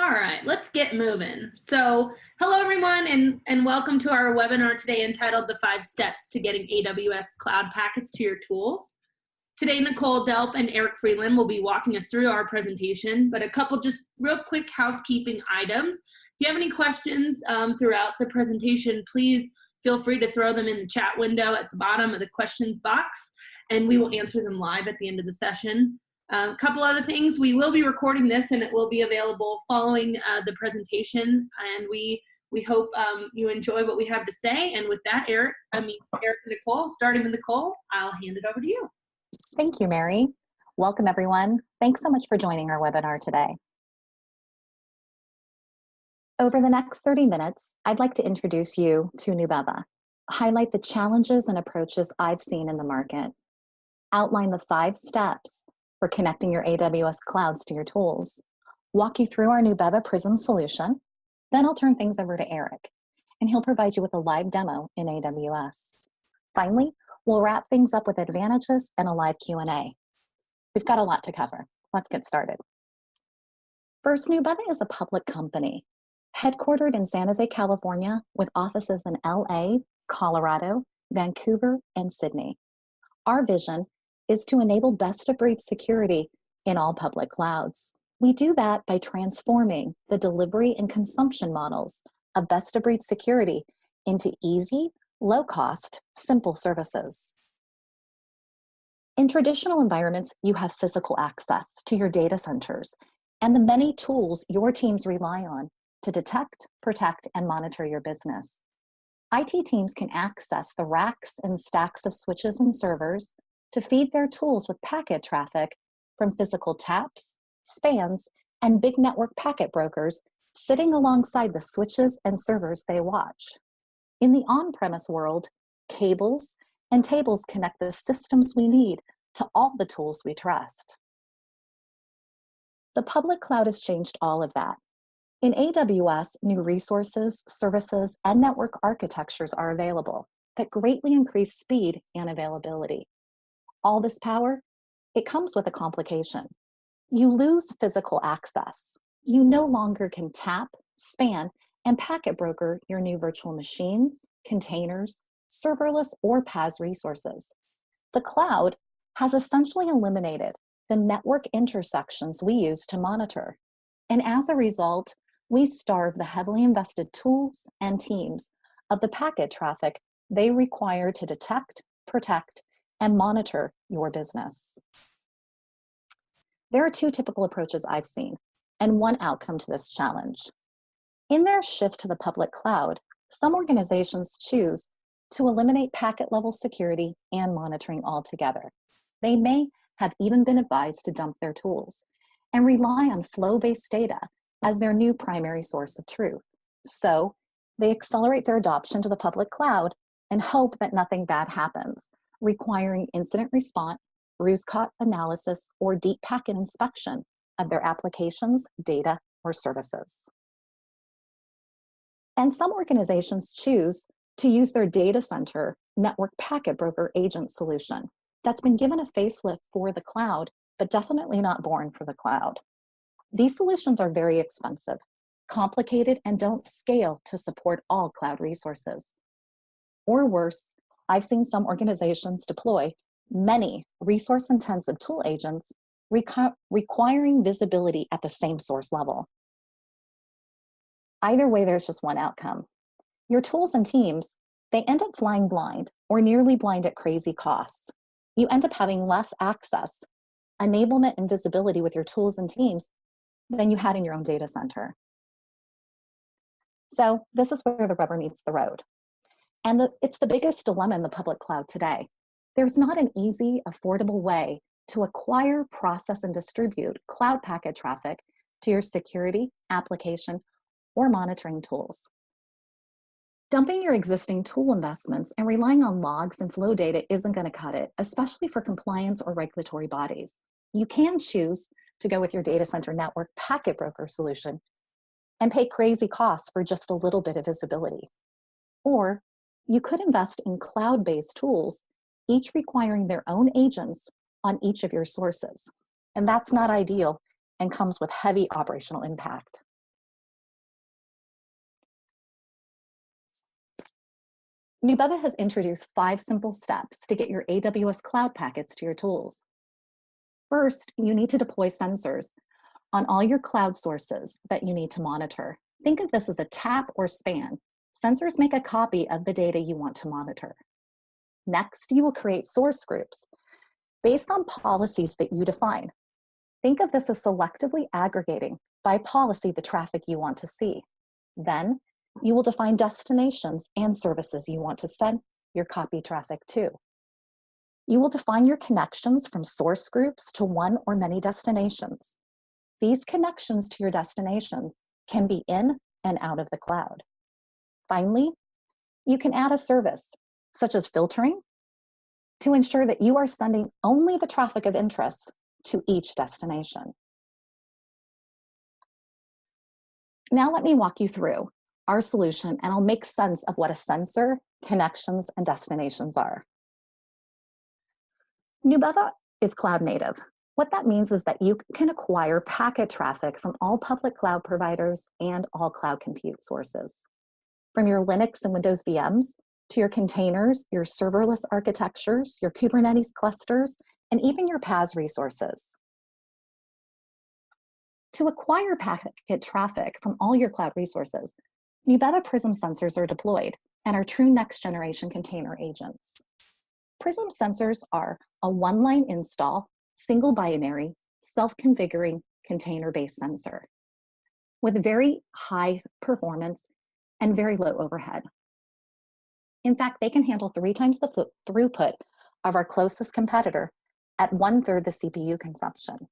All right, let's get moving. So hello everyone and welcome to our webinar today entitled The 5 Steps to Getting AWS Cloud Packets to Your Tools. Today, Nicole Delp and Eric Freeland will be walking us through our presentation, but a couple just real quick housekeeping items. If you have any questions throughout the presentation, please feel free to throw them in the chat window at the bottom of the questions box, and we will answer them live at the end of the session. A couple other things, we will be recording this and it will be available following the presentation, and we hope you enjoy what we have to say. And with that, Eric and Nicole, starting with Nicole, I'll hand it over to you. Thank you, Mary. Welcome, everyone. Thanks so much for joining our webinar today. Over the next 30 minutes, I'd like to introduce you to Nubeva, highlight the challenges and approaches I've seen in the market, outline the 5 steps for connecting your AWS clouds to your tools, walk you through our Nubeva Prism solution, then I'll turn things over to Eric, and he'll provide you with a live demo in AWS. Finally, we'll wrap things up with advantages and a live Q&A. We've got a lot to cover. Let's get started. First, Nubeva is a public company, headquartered in San Jose, California, with offices in LA, Colorado, Vancouver, and Sydney. Our vision is to enable best-of-breed security in all public clouds. We do that by transforming the delivery and consumption models of best-of-breed security into easy, low-cost, simple services. In traditional environments, you have physical access to your data centers and the many tools your teams rely on to detect, protect, and monitor your business. IT teams can access the racks and stacks of switches and servers to feed their tools with packet traffic from physical taps, spans, and big network packet brokers sitting alongside the switches and servers they watch. In the on-premise world, cables and tables connect the systems we need to all the tools we trust. The public cloud has changed all of that. In AWS, new resources, services, and network architectures are available that greatly increase speed and availability. All this power, it comes with a complication. You lose physical access. You no longer can tap, span, and packet broker your new virtual machines, containers, serverless, or PaaS resources. The cloud has essentially eliminated the network intersections we use to monitor. And as a result, we starve the heavily invested tools and teams of the packet traffic they require to detect, protect, and monitor your business. There are 2 typical approaches I've seen, and 1 outcome to this challenge. In their shift to the public cloud, some organizations choose to eliminate packet-level security and monitoring altogether. They may have even been advised to dump their tools and rely on flow-based data as their new primary source of truth. So they accelerate their adoption to the public cloud and hope that nothing bad happens, requiring incident response, root-cause analysis, or deep packet inspection of their applications, data, or services. And some organizations choose to use their data center network packet broker agent solution that's been given a facelift for the cloud, but definitely not born for the cloud. These solutions are very expensive, complicated, and don't scale to support all cloud resources. Or worse, I've seen some organizations deploy many resource-intensive tool agents requiring visibility at the same source level. Either way, there's just one outcome. Your tools and teams, they end up flying blind or nearly blind at crazy costs. You end up having less access, enablement, and visibility with your tools and teams than you had in your own data center. So this is where the rubber meets the road. And it's the biggest dilemma in the public cloud today. There's not an easy, affordable way to acquire, process, and distribute cloud packet traffic to your security, application, or monitoring tools. Dumping your existing tool investments and relying on logs and flow data isn't going to cut it, especially for compliance or regulatory bodies. You can choose to go with your data center network packet broker solution and pay crazy costs for just a little bit of visibility. Or you could invest in cloud-based tools, each requiring their own agents on each of your sources. And that's not ideal and comes with heavy operational impact. Nubeva has introduced 5 simple steps to get your AWS cloud packets to your tools. First, you need to deploy sensors on all your cloud sources that you need to monitor. Think of this as a tap or span. Sensors make a copy of the data you want to monitor. Next, you will create source groups based on policies that you define. Think of this as selectively aggregating by policy the traffic you want to see. Then, you will define destinations and services you want to send your copy traffic to. You will define your connections from source groups to one or many destinations. These connections to your destinations can be in and out of the cloud. Finally, you can add a service, such as filtering, to ensure that you are sending only the traffic of interest to each destination. Now let me walk you through our solution, and I'll make sense of what a sensor, connections, and destinations are. Nubeva is cloud native. What that means is that you can acquire packet traffic from all public cloud providers and all cloud compute sources. From your Linux and Windows VMs to your containers, your serverless architectures, your Kubernetes clusters, and even your PaaS resources. To acquire packet traffic from all your cloud resources, Nubeva Prism sensors are deployed and are true next-generation container agents. Prism sensors are a one-line install, single binary, self-configuring container-based sensor with very high performance and very low overhead. In fact, they can handle 3 times the throughput of our closest competitor at 1/3 the CPU consumption.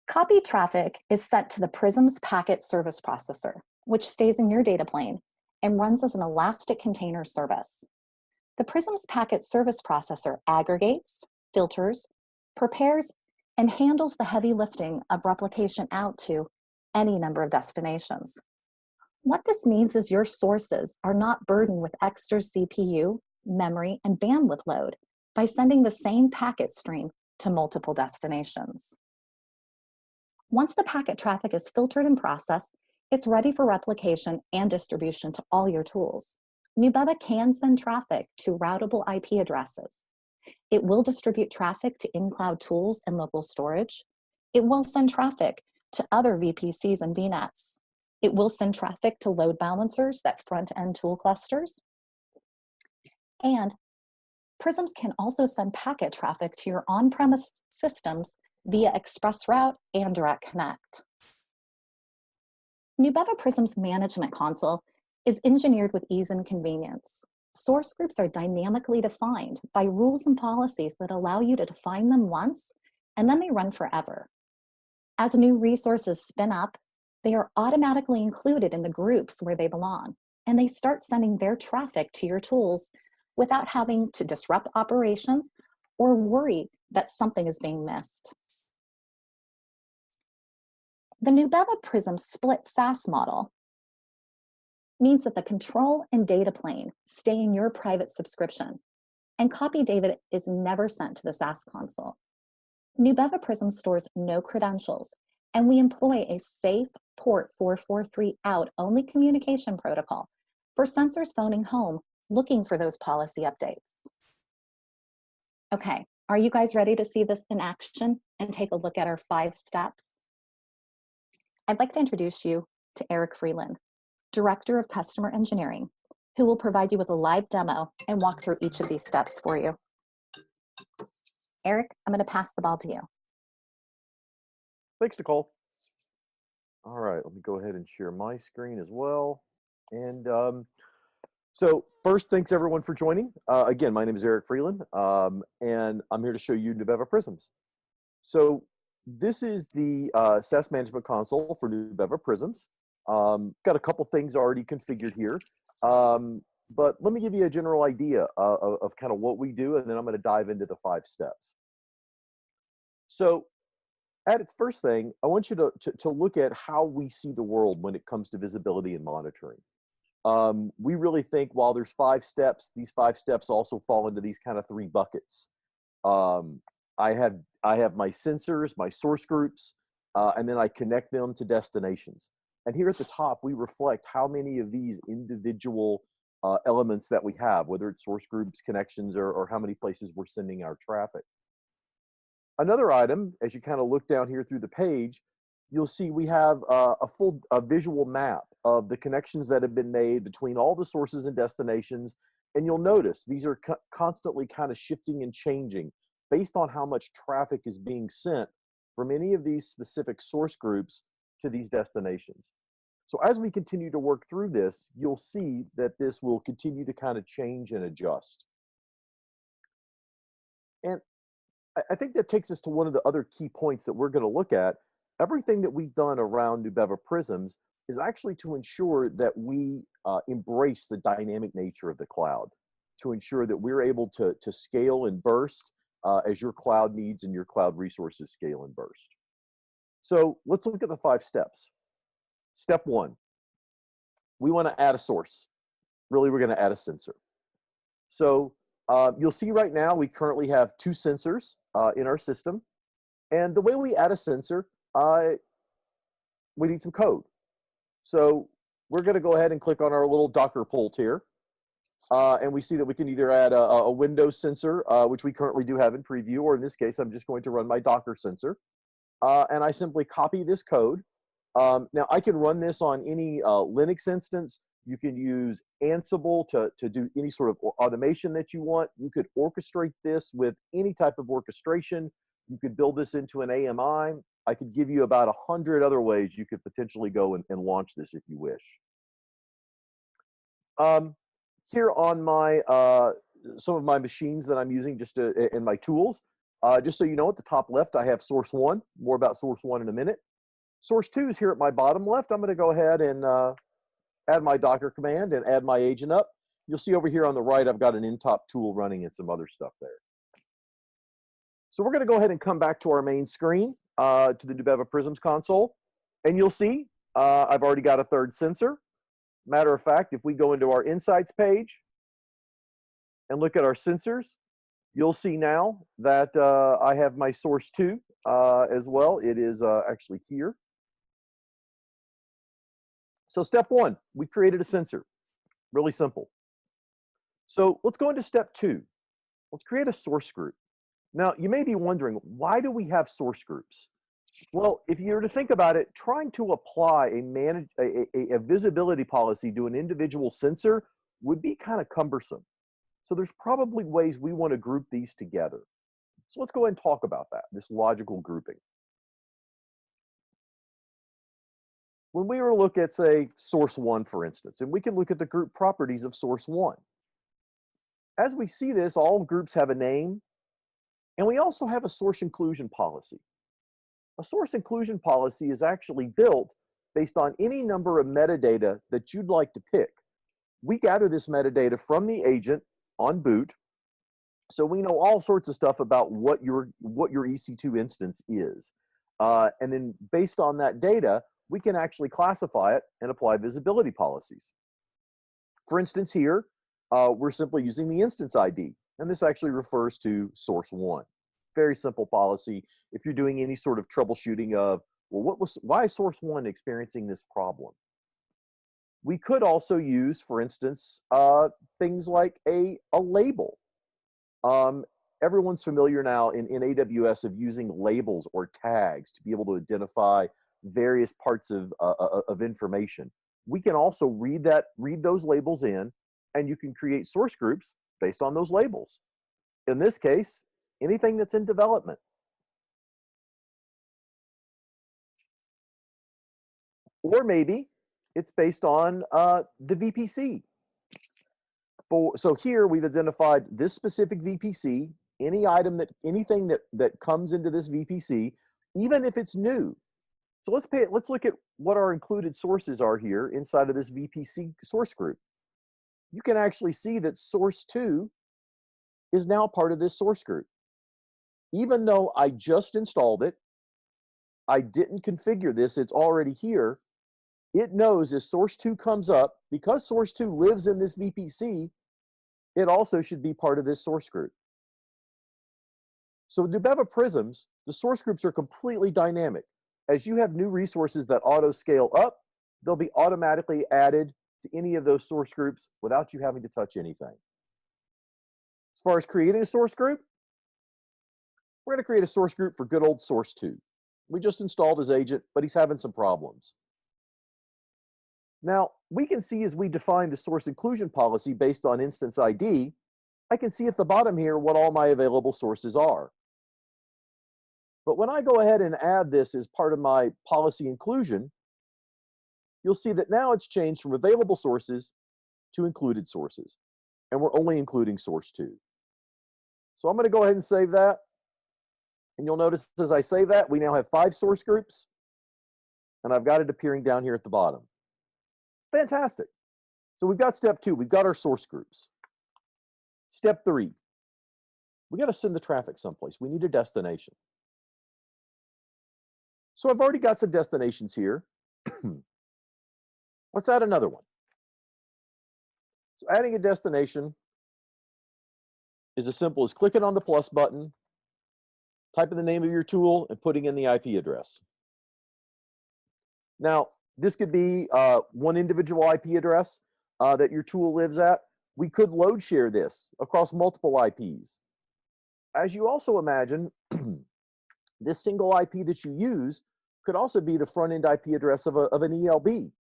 Copy traffic is sent to the Prism's packet service processor, which stays in your data plane and runs as an elastic container service. The Prism's packet service processor aggregates, filters, prepares, and handles the heavy lifting of replication out to any number of destinations. What this means is your sources are not burdened with extra CPU, memory, and bandwidth load by sending the same packet stream to multiple destinations. Once the packet traffic is filtered and processed, it's ready for replication and distribution to all your tools. Nubeva can send traffic to routable IP addresses. It will distribute traffic to in-cloud tools and local storage. It will send traffic to other VPCs and VNets. It will send traffic to load balancers that front-end tool clusters. And Prisms can also send packet traffic to your on-premise systems via ExpressRoute and Direct Connect. Nubeva Prism's management console is engineered with ease and convenience. Source groups are dynamically defined by rules and policies that allow you to define them once, and then they run forever. As new resources spin up, they are automatically included in the groups where they belong, and they start sending their traffic to your tools without having to disrupt operations or worry that something is being missed. The Nubeva Prism split SaaS model means that the control and data plane stay in your private subscription, and copy data is never sent to the SaaS console. Nubeva Prism stores no credentials, and we employ a safe port 443 out only communication protocol for sensors phoning home looking for those policy updates. Okay, are you guys ready to see this in action and take a look at our 5 steps? I'd like to introduce you to Eric Freeland, Director of Customer Engineering, who will provide you with a live demo and walk through each of these steps for you. Eric, I'm going to pass the ball to you. Thanks, Nicole. All right, let me go ahead and share my screen as well. And so first, thanks everyone for joining. Again, my name is Eric Freeland, and I'm here to show you Nubeva Prisms. So this is the SaaS management console for Nubeva Prisms. Got a couple things already configured here, but let me give you a general idea of kind of what we do, and then I'm going to dive into the 5 steps. So at its first thing, I want you to look at how we see the world when it comes to visibility and monitoring. We really think while there's 5 steps, these 5 steps also fall into these kind of 3 buckets. I have my sensors, my source groups, and then I connect them to destinations. And here at the top, we reflect how many of these individual elements that we have, whether it's source groups, connections, or how many places we're sending our traffic. Another item, as you kind of look down here through the page, you'll see we have a full visual map of the connections that have been made between all the sources and destinations. And you'll notice these are constantly kind of shifting and changing based on how much traffic is being sent from any of these specific source groups to these destinations. So as we continue to work through this, you'll see that this will continue to kind of change and adjust. And I think that takes us to one of the other key points that we're going to look at. Everything that we've done around Nubeva Prisms is actually to ensure that we embrace the dynamic nature of the cloud, to ensure that we're able to scale and burst as your cloud needs and your cloud resources scale and burst. So let's look at the 5 steps. Step 1, we want to add a source. Really, we're going to add a sensor. So you'll see right now we currently have 2 sensors in our system. And the way we add a sensor, we need some code. So we're going to go ahead and click on our little Docker pult here. And we see that we can either add a Windows sensor, which we currently do have in preview, or in this case, I'm just going to run my Docker sensor. And I simply copy this code. Now, I can run this on any Linux instance. You can use Ansible to do any sort of automation that you want. You could orchestrate this with any type of orchestration. You could build this into an AMI. I could give you about 100 other ways you could potentially go and launch this if you wish. Here on my some of my machines that I'm using just in my tools, just so you know, at the top left, I have source 1. More about source 1 in a minute. Source 2 is here at my bottom left. I'm going to go ahead and add my Docker command and add my agent up. You'll see over here on the right, I've got an intop tool running and some other stuff there. So we're going to go ahead and come back to our main screen, to the Nubeva Prisms console. And you'll see I've already got a 3rd sensor. Matter of fact, if we go into our Insights page and look at our sensors, you'll see now that I have my source 2 as well. It is actually here. So step 1, we created a sensor. Really simple. So let's go into step 2. Let's create a source group. Now, you may be wondering, why do we have source groups? Well, if you were to think about it, trying to apply a visibility policy to an individual sensor would be kind of cumbersome. So there's probably ways we want to group these together. So let's go ahead and talk about that, this logical grouping. When we were to look at, say, source 1, for instance, and we can look at the group properties of source 1. As we see this, all groups have a name, and we also have a source inclusion policy. A source inclusion policy is actually built based on any number of metadata that you'd like to pick. We gather this metadata from the agent on boot, so we know all sorts of stuff about what your EC2 instance is. And then based on that data, we can actually classify it and apply visibility policies. For instance, here, we're simply using the instance ID, and this actually refers to source 1. Very simple policy. If you're doing any sort of troubleshooting of, well, why is source 1 experiencing this problem? We could also use, for instance, things like a label. Everyone's familiar now in AWS of using labels or tags to be able to identify various parts of information. We can also read those labels in, and you can create source groups based on those labels. In this case, anything that's in development. Or maybe it's based on the VPC. So here we've identified this specific VPC, anything that comes into this VPC, even if it's new. So let's look at what our included sources are here inside of this VPC source group. You can actually see that source 2 is now part of this source group. Even though I just installed it, I didn't configure this, it's already here. It knows as source 2 comes up, because source 2 lives in this VPC, it also should be part of this source group. So with Nubeva Prisms, the source groups are completely dynamic. As you have new resources that auto scale up, they'll be automatically added to any of those source groups without you having to touch anything. As far as creating a source group, we're going to create a source group for good old source 2. We just installed his agent, but he's having some problems. Now, we can see as we define the source inclusion policy based on instance ID, I can see at the bottom here what all my available sources are. But when I go ahead and add this as part of my policy inclusion, you'll see that now it's changed from available sources to included sources. And we're only including source 2. So I'm going to go ahead and save that. And you'll notice as I save that, we now have 5 source groups. And I've got it appearing down here at the bottom. Fantastic. So we've got step 2. We've got our source groups. Step 3. We got to send the traffic someplace. We need a destination. So I've already got some destinations here. Let's add another one. So adding a destination is as simple as clicking on the plus button, typing the name of your tool, and putting in the IP address. Now, this could be one individual IP address that your tool lives at. We could load share this across multiple IPs. As you also imagine, this single IP that you use could also be the front-end IP address of an ELB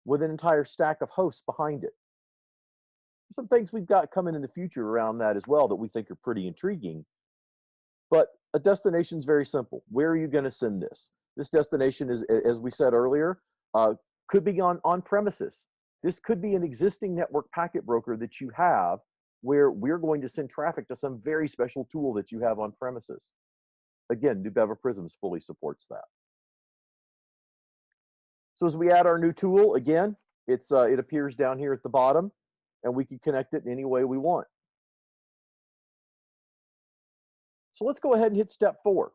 with an entire stack of hosts behind it. Some things we've got coming in the future around that as well that we think are pretty intriguing. But a destination is very simple. Where are you going to send this? This destination is, as we said earlier, could be on premises. This could be an existing network packet broker that you have where we're going to send traffic to some very special tool that you have on premises. Again, Nubeva Prisms fully supports that. So as we add our new tool, again, it appears down here at the bottom, and we can connect it in any way we want. So let's go ahead and hit step 4.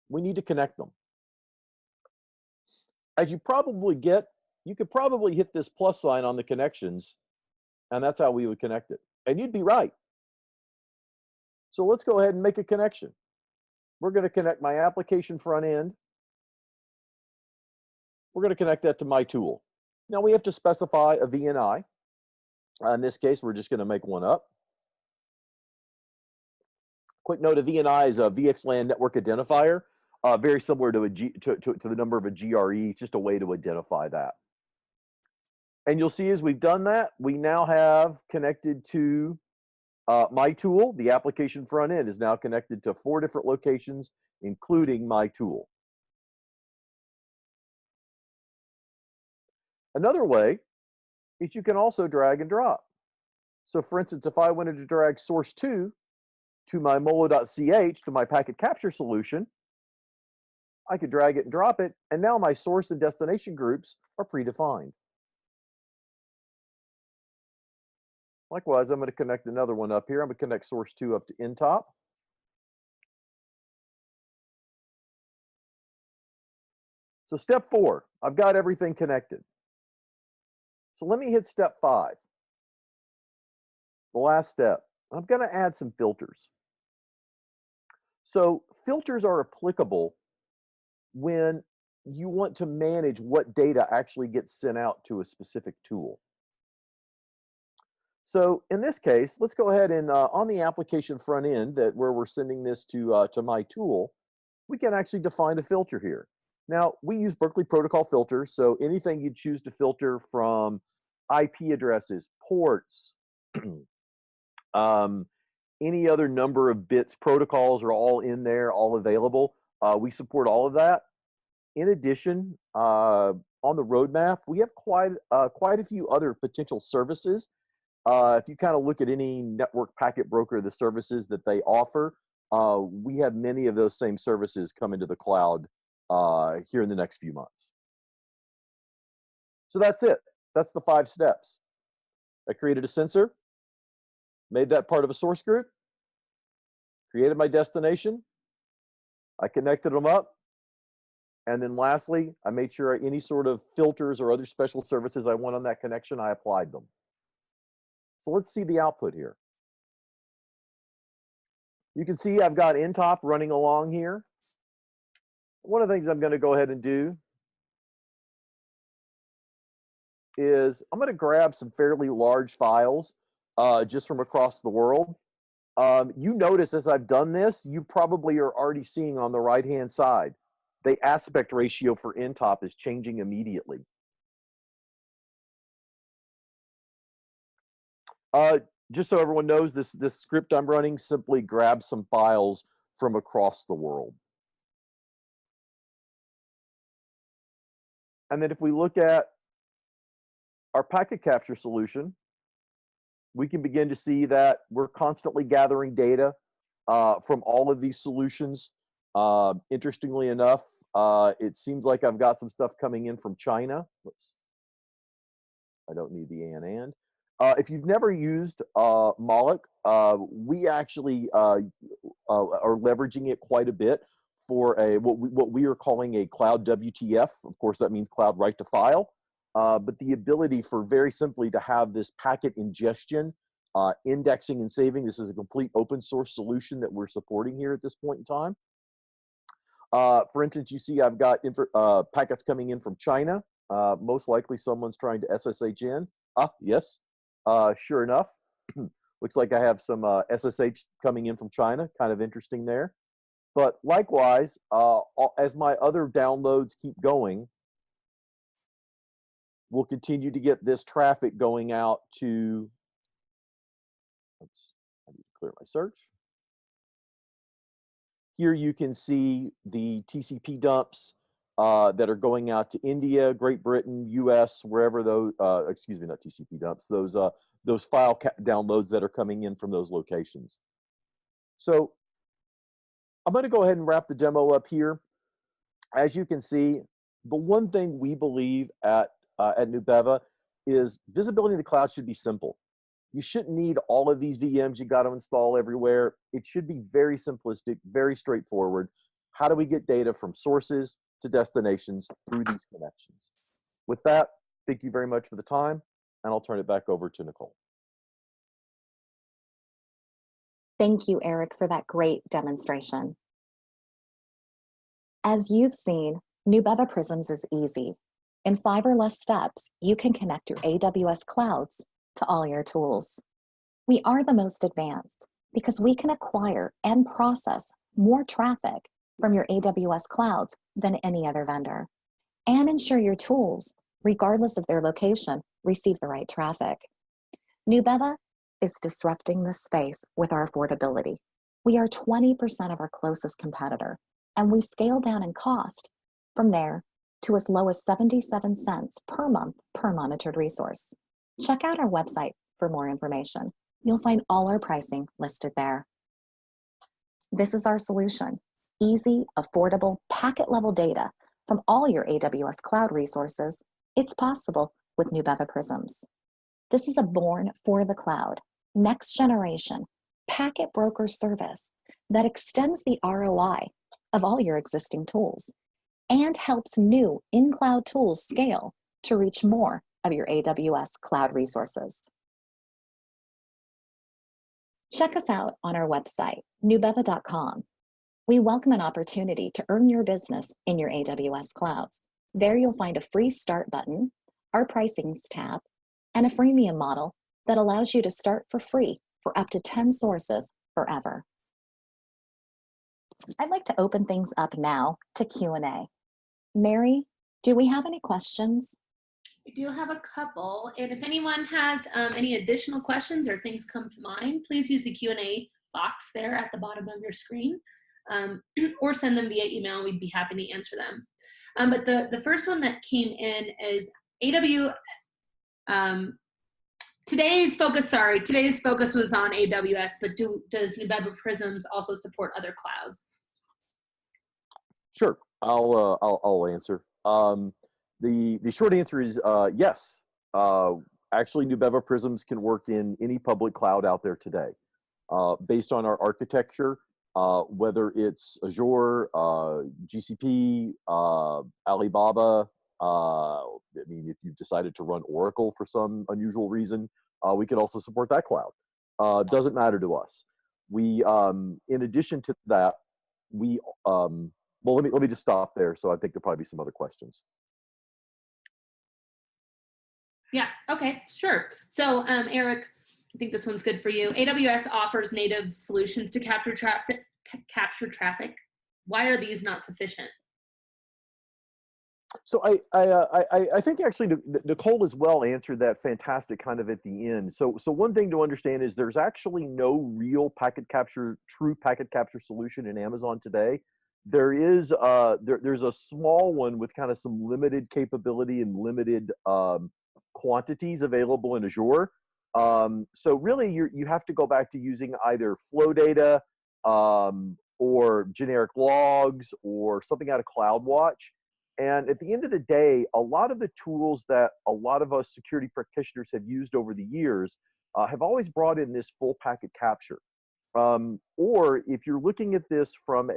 We need to connect them. As you probably get, you could probably hit this plus sign on the connections, and that's how we would connect it. And you'd be right. So let's go ahead and make a connection. We're going to connect my application front end. We're going to connect that to my tool. Now we have to specify a VNI. In this case, we're just going to make one up. Quick note, a VNI is a VXLAN network identifier, very similar to the number of a GRE. It's just a way to identify that. And you'll see as we've done that, we now have connected to my tool. The application front end is now connected to 4 different locations, including my tool. Another way is you can also drag and drop. So for instance, if I wanted to drag source 2 to my molo.ch, to my packet capture solution, I could drag it and drop it, and now my source and destination groups are predefined. Likewise, I'm going to connect another one up here. I'm going to connect source 2 up to intop. So step 4, I've got everything connected. So let me hit step 5. The last step. I'm going to add some filters. So filters are applicable when you want to manage what data actually gets sent out to a specific tool. So in this case, let's go ahead and on the application front end where we're sending this to my tool, we can actually define a filter here. Now, we use Berkeley Protocol filters, so anything you choose to filter from IP addresses, ports, any other number of bits, protocols are all in there, all available. We support all of that. In addition, on the roadmap, we have quite a few other potential services. If you kind of look at any network packet broker, the services that they offer, we have many of those same services come into the cloud here in the next few months. So that's it. That's the 5 steps. I created a sensor, made that part of a source group, created my destination, I connected them up, and then lastly, I made sure any sort of filters or other special services I want on that connection, I applied them. So let's see the output here. You can see I've got intop running along here. One of the things I'm going to go ahead and do is I'm going to grab some fairly large files just from across the world. You notice as I've done this, you probably are already seeing on the right-hand side, the aspect ratio for NTOP is changing immediately. Just so everyone knows, this script I'm running simply grabs some files from across the world. And then if we look at our packet capture solution, we can begin to see that we're constantly gathering data from all of these solutions. Interestingly enough, it seems like I've got some stuff coming in from China. Whoops. I don't need the and. If you've never used Moloch, we actually are leveraging it quite a bit for what we are calling a cloud WTF. Of course, that means cloud write to file. But the ability for very simply to have this packet ingestion, indexing and saving. This is a complete open source solution that we're supporting here at this point in time. For instance, you see I've got packets coming in from China. Most likely someone's trying to SSH in. Yes, sure enough. Looks like I have some SSH coming in from China. Kind of interesting there. But likewise, as my other downloads keep going, we'll continue to get this traffic going out to, oops, I need to clear my search. Here you can see the TCP dumps that are going out to India, Great Britain, US, wherever those, excuse me, not TCP dumps, those file downloads that are coming in from those locations. So I'm going to go ahead and wrap the demo up here. As you can see, the one thing we believe at Nubeva is visibility in the cloud should be simple. You shouldn't need all of these VMs you got to install everywhere. It should be very simplistic, very straightforward. How do we get data from sources to destinations through these connections? With that, thank you very much for the time, and I'll turn it back over to Nicole. Thank you, Eric, for that great demonstration. As you've seen, Nubeva Prisms is easy. In 5 or less steps, you can connect your AWS clouds to all your tools. We are the most advanced because we can acquire and process more traffic from your AWS clouds than any other vendor, and ensure your tools, regardless of their location, receive the right traffic. Nubeva is disrupting this space with our affordability. We are 20% of our closest competitor, and we scale down in cost from there to as low as 77 cents per month per monitored resource. Check out our website for more information. You'll find all our pricing listed there. This is our solution: easy, affordable, packet-level data from all your AWS cloud resources. It's possible with Nubeva Prisms. This is a born for the cloud, next generation packet broker service that extends the ROI of all your existing tools and helps new in-cloud tools scale to reach more of your AWS cloud resources. Check us out on our website, nubeva.com. We welcome an opportunity to earn your business in your AWS clouds. There you'll find a free start button, our pricings tab, and a freemium model that allows you to start for free for up to 10 sources forever. I'd like to open things up now to Q&A. Mary, do we have any questions? We do have a couple, and if anyone has any additional questions or things come to mind, please use the Q&A box there at the bottom of your screen, or send them via email. We'd be happy to answer them. But the first one that came in is today's focus was on AWS, but does Nubeva Prisms also support other clouds? Sure, I'll answer. The short answer is yes. Actually, Nubeva Prisms can work in any public cloud out there today. Based on our architecture, whether it's Azure, GCP, Alibaba, I mean, if you've decided to run Oracle for some unusual reason, we could also support that cloud. Doesn't matter to us. We, in addition to that, we, well, let me just stop there. So I think there'll probably be some other questions. Okay, sure. So, Eric, I think this one's good for you. AWS offers native solutions to capture traffic. Why are these not sufficient? So I think actually Nicole as well answered that fantastic kind of at the end. So one thing to understand is there's actually no real true packet capture solution in Amazon today. There is there's a small one with kind of some limited capability and limited quantities available in Azure. So really you have to go back to using either flow data or generic logs or something out of CloudWatch. And at the end of the day, a lot of the tools that a lot of us security practitioners have used over the years have always brought in this full packet capture. Or if you're looking at this from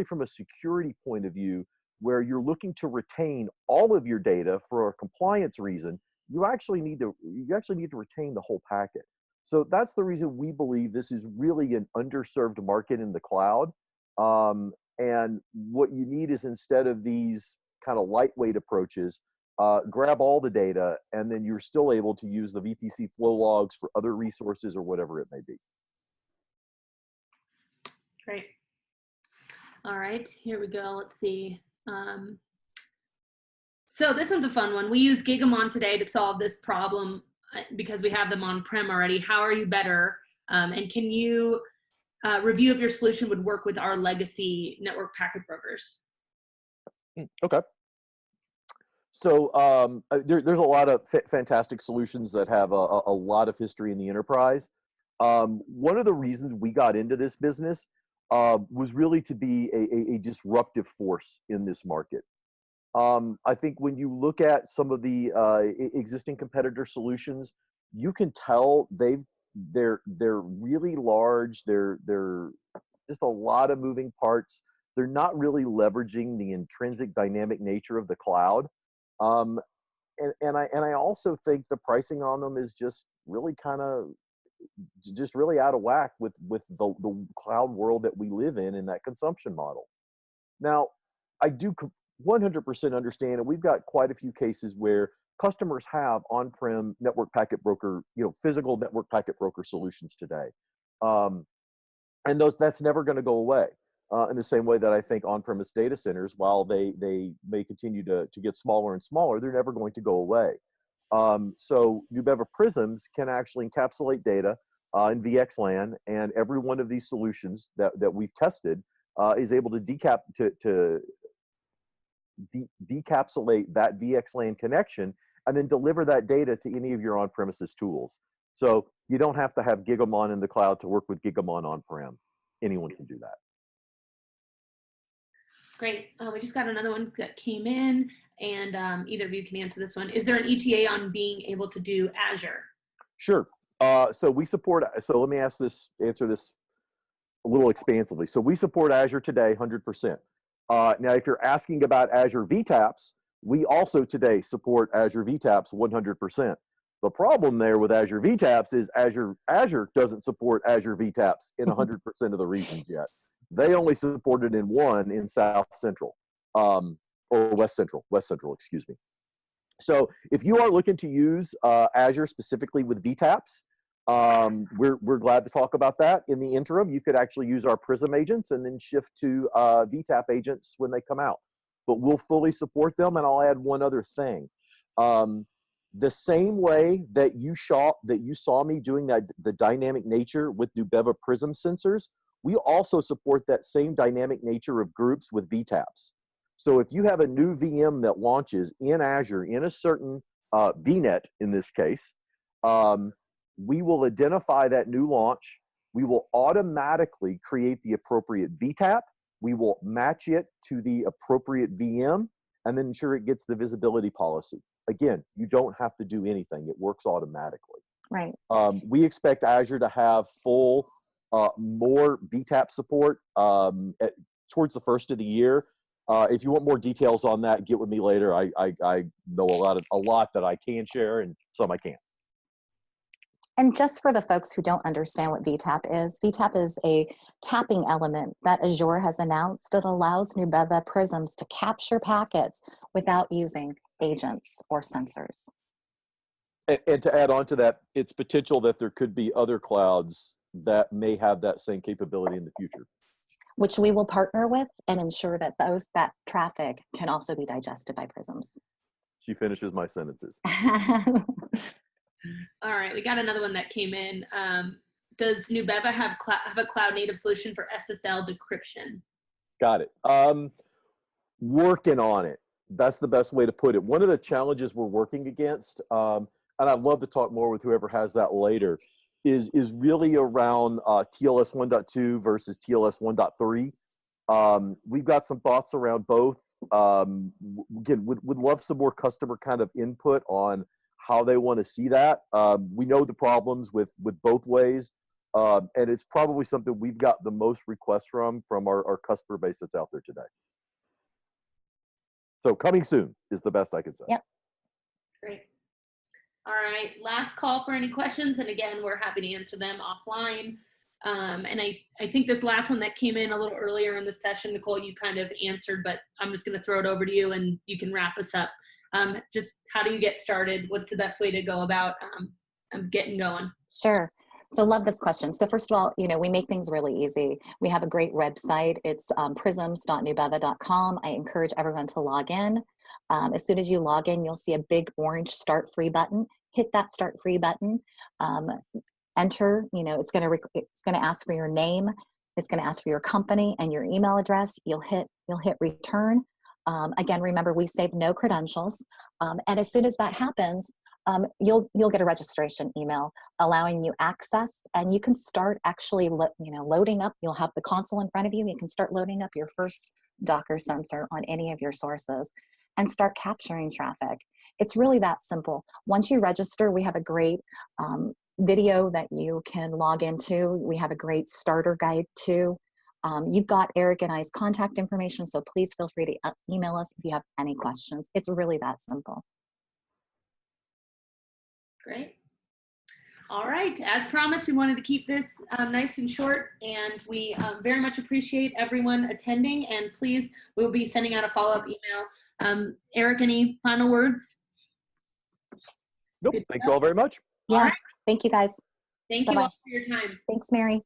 from a security point of view, where you're looking to retain all of your data for a compliance reason, you actually need to retain the whole packet. So that's the reason we believe this is really an underserved market in the cloud. And what you need is, instead of these kind of lightweight approaches, grab all the data, and then you're still able to use the VPC flow logs for other resources or whatever it may be. Great. All right, here we go. Let's see. So this one's a fun one. We use Gigamon today to solve this problem because we have them on-prem already. How are you better? And can you review if your solution would work with our legacy network packet brokers? Okay. So there's a lot of fantastic solutions that have a lot of history in the enterprise. One of the reasons we got into this business was really to be a disruptive force in this market. I think when you look at some of the existing competitor solutions, you can tell they're really large. They're just a lot of moving parts. They're not really leveraging the intrinsic dynamic nature of the cloud. And I also think the pricing on them is just really really out of whack with the cloud world that we live in that consumption model. Now, I do 100% understand, and we've got quite a few cases where customers have on-prem network packet broker, physical network packet broker solutions today. And that's never going to go away. In the same way that I think on-premise data centers, while they may continue to get smaller and smaller, they're never going to go away. So Nubeva Prisms can actually encapsulate data in VXLAN, and every one of these solutions that we've tested is able to decapsulate that VXLAN connection and then deliver that data to any of your on-premises tools. So you don't have to have Gigamon in the cloud to work with Gigamon on-prem. Anyone can do that. Great. We just got another one that came in, and either of you can answer this one. Is there an ETA on being able to do Azure? Sure. So we support, so let me answer this a little expansively. So we support Azure today, 100%. Now, if you're asking about Azure VTAPs, we also today support Azure VTAPs 100%. The problem there with Azure VTAPs is Azure doesn't support Azure VTAPs in 100% of the regions yet. They only support it in South Central, or West Central, excuse me. So if you are looking to use Azure specifically with VTAPs, we're glad to talk about that. In the interim, you could actually use our Prism agents and then shift to VTAP agents when they come out. But we'll fully support them, and I'll add one other thing. The same way that you saw me doing the dynamic nature with Nubeva Prism sensors, we also support that same dynamic nature of groups with VTAPs. So if you have a new VM that launches in Azure in a certain VNet in this case, we will identify that new launch. We will automatically create the appropriate VTAP. We will match it to the appropriate VM and then ensure it gets the visibility policy. Again, you don't have to do anything. It works automatically. Right. We expect Azure to have more VTAP support towards the first of the year. If you want more details on that, get with me later. I know a lot that I can share and some I can't. And just for the folks who don't understand what VTAP is a tapping element that Azure has announced that allows Nubeva Prisms to capture packets without using agents or sensors. And to add on to that, it's potential that there could be other clouds that may have that same capability in the future. Which we will partner with and ensure that that traffic can also be digested by Prisms. She finishes my sentences. All right, we got another one that came in. Does Nubeva have a cloud native solution for SSL decryption? Got it. Working on it. That's the best way to put it. One of the challenges we're working against, and I'd love to talk more with whoever has that later, is really around TLS 1.2 versus TLS 1.3. We've got some thoughts around both. Again, would love some more customer kind of input on how they want to see that. We know the problems with both ways, and it's probably something we've got the most requests from our customer base that's out there today. So coming soon is the best I can say. Yep. Great. All right, last call for any questions. And again, we're happy to answer them offline. And I think this last one that came in a little earlier in the session, Nicole, you kind of answered, but I'm just going to throw it over to you and you can wrap us up. Just how do you get started? What's the best way to go about getting going? Sure. So love this question. So first of all, we make things really easy. We have a great website. It's prisms.nubeva.com. I encourage everyone to log in. As soon as you log in, you'll see a big orange start free button. Hit that start free button. Enter, it's going to ask for your name. It's going to ask for your company and your email address. You'll hit return. Again, remember, we save no credentials. And as soon as that happens, you'll get a registration email allowing you access, and you can start actually loading up. You'll have the console in front of you. You can start loading up your first Docker sensor on any of your sources and start capturing traffic. It's really that simple. Once you register, we have a great video that you can log into. We have a great starter guide too. You've got Eric and I's contact information, so please feel free to email us if you have any questions. It's really that simple. Great. All right. As promised, we wanted to keep this nice and short, and we very much appreciate everyone attending. And please, we'll be sending out a follow-up email. Eric, any final words? Nope. Thank you all very much. Yeah. Right. Thank you, guys. Thank you all for your time. Thanks, Mary.